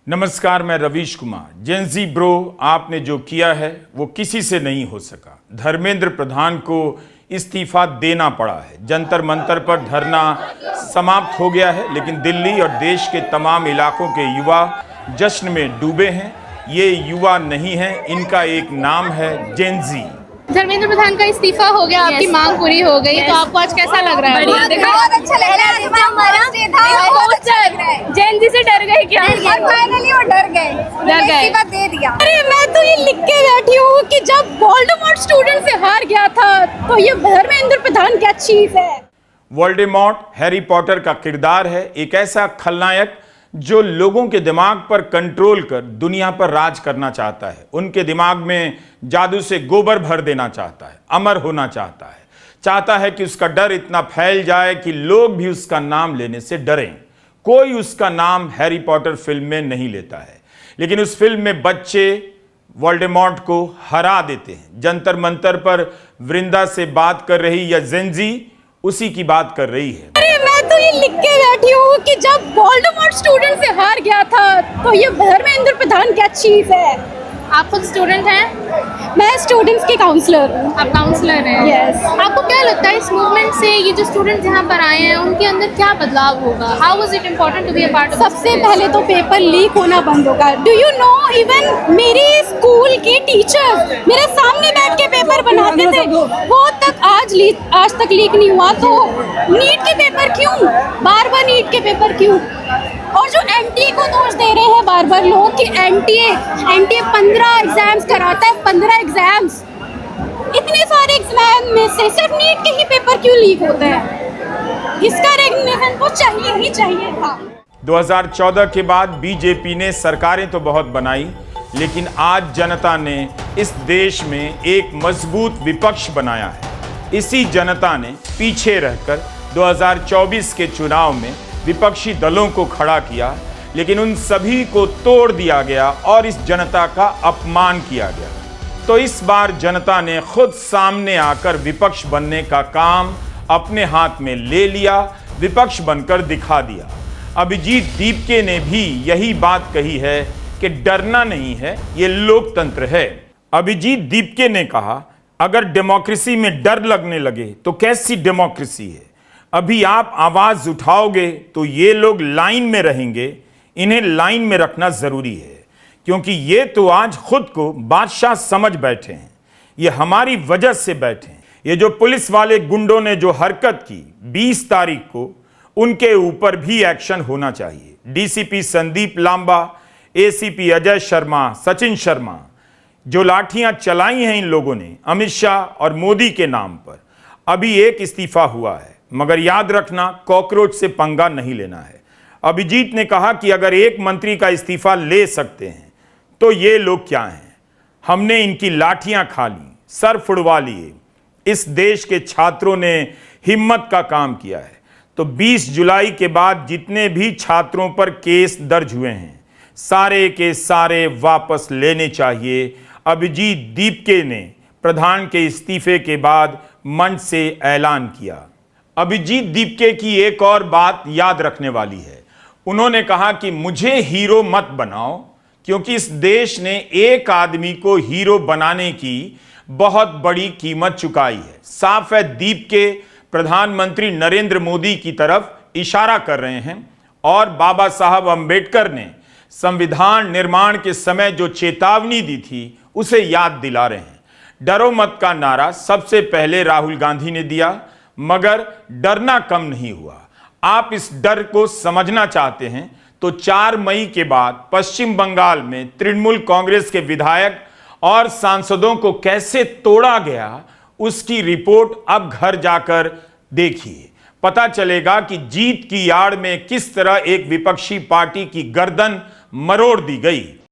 नमस्कार, मैं Ravish Kumar. Gen Z bro, आपने जो किया है वो किसी से नहीं हो सका। धर्मेंद्र प्रधान को इस्तीफा देना पड़ा है। जंतर मंतर पर धरना समाप्त हो गया है, लेकिन दिल्ली और देश के तमाम इलाकों के युवा जश्न में डूबे हैं। ये युवा नहीं है, इनका एक नाम है जेंजी। धर्मेंद्र प्रधान का इस्तीफा हो गया, आपकी मांग पूरी हो गई, तो आपको आज कैसा लग रहा है? बहुत अच्छा लग रहा है। जेंजी से डर गए क्या? फाइनली वो डर गए, इस्तीफा दे दिया। अरे मैं तो ये लिख के बैठी हूँ कि जब वोल्डेमॉर्ट स्टूडेंट से हार गया था तो ये धर्मेंद्र प्रधान क्या चीज है। वोल्डेमॉर्ट हैरी पॉटर का किरदार है, एक ऐसा खलनायक जो लोगों के दिमाग पर कंट्रोल कर दुनिया पर राज करना चाहता है। उनके दिमाग में जादू से गोबर भर देना चाहता है, अमर होना चाहता है कि उसका डर इतना फैल जाए कि लोग भी उसका नाम लेने से डरें। कोई उसका नाम हैरी पॉटर फिल्म में नहीं लेता है, लेकिन उस फिल्म में बच्चे वोल्डेमॉर्ट को हरा देते हैं। जंतर मंतर पर वृंदा से बात कर रही या जेंजी उसी की बात कर रही है। अरे मैं तो ये लिख के बैठी हूँ कि जब वोल्डेमॉर्ट स्टूडेंट से हार गया था तो ये धर्मेंद्र प्रधान क्या चीज है। आप खुद स्टूडेंट हैं? मैं स्टूडेंट्स की काउंसलर हूँ। आप काउंसलर हैं? Yes. आपको क्या लगता है इस मूवमेंट से ये जो स्टूडेंट्स यहाँ पर आए हैं उनके अंदर क्या बदलाव होगा? How was it important to be a part of? सबसे पहले तो पेपर लीक होना बंद होगा। डू यू नो, इवन मेरे स्कूल के टीचर्स मेरे सामने बैठ के पेपर बनाते थे, वो तक आज तक लीक नहीं हुआ। तो नीट के पेपर क्यों, बार बार नीट के पेपर क्यों? और जो एनटीए को दोष दे रहे हैं बार बार लोग कि एनटीए 15 एग्जाम्स कराता है, 15 एग्जाम्स, इतने सारे एग्जाम में से सिर्फ नीट के ही पेपर क्यों लीक होते हैं? इसका रेगुलेशन तो चाहिए ही चाहिए था। 2014 के बाद बीजेपी ने सरकारें तो बहुत बनाई, लेकिन आज जनता ने इस देश में एक मजबूत विपक्ष बनाया है। इसी जनता ने पीछे रहकर 2024 के चुनाव में विपक्षी दलों को खड़ा किया, लेकिन उन सभी को तोड़ दिया गया और इस जनता का अपमान किया गया। तो इस बार जनता ने खुद सामने आकर विपक्ष बनने का काम अपने हाथ में ले लिया, विपक्ष बनकर दिखा दिया। अभिजीत दीपके ने भी यही बात कही है कि डरना नहीं है, ये लोकतंत्र है। अभिजीत दीपके ने कहा, अगर डेमोक्रेसी में डर लगने लगे तो कैसी डेमोक्रेसी है? अभी आप आवाज उठाओगे तो ये लोग लाइन में रहेंगे। इन्हें लाइन में रखना जरूरी है, क्योंकि ये तो आज खुद को बादशाह समझ बैठे हैं। ये हमारी वजह से बैठे हैं। ये जो पुलिस वाले गुंडों ने जो हरकत की 20 तारीख को, उनके ऊपर भी एक्शन होना चाहिए। डीसीपी संदीप लांबा, एसीपी अजय शर्मा, सचिन शर्मा, जो लाठियां चलाई हैं इन लोगों ने अमित शाह और मोदी के नाम पर, अभी एक इस्तीफा हुआ है। मगर याद रखना, कॉकरोच से पंगा नहीं लेना है। अभिजीत ने कहा कि अगर एक मंत्री का इस्तीफा ले सकते हैं तो ये लोग क्या हैं? हमने इनकी लाठियां खा ली, सर फुड़वा लिए। इस देश के छात्रों ने हिम्मत का काम किया है। तो 20 जुलाई के बाद जितने भी छात्रों पर केस दर्ज हुए हैं, सारे के सारे वापस लेने चाहिए। अभिजीत दीपके ने प्रधान के इस्तीफे के बाद मंच से ऐलान किया। अभिजीत दीपके की एक और बात याद रखने वाली है। उन्होंने कहा कि मुझे हीरो मत बनाओ, क्योंकि इस देश ने एक आदमी को हीरो बनाने की बहुत बड़ी कीमत चुकाई है। साफ है, दीपके प्रधानमंत्री नरेंद्र मोदी की तरफ इशारा कर रहे हैं और बाबा साहब अंबेडकर ने संविधान निर्माण के समय जो चेतावनी दी थी उसे याद दिला रहे हैं। डरो मत का नारा सबसे पहले राहुल गांधी ने दिया, मगर डरना कम नहीं हुआ। आप इस डर को समझना चाहते हैं तो 4 मई के बाद पश्चिम बंगाल में तृणमूल कांग्रेस के विधायक और सांसदों को कैसे तोड़ा गया, उसकी रिपोर्ट अब घर जाकर देखिए। पता चलेगा कि जीत की आड़ में किस तरह एक विपक्षी पार्टी की गर्दन मरोड़ दी गई।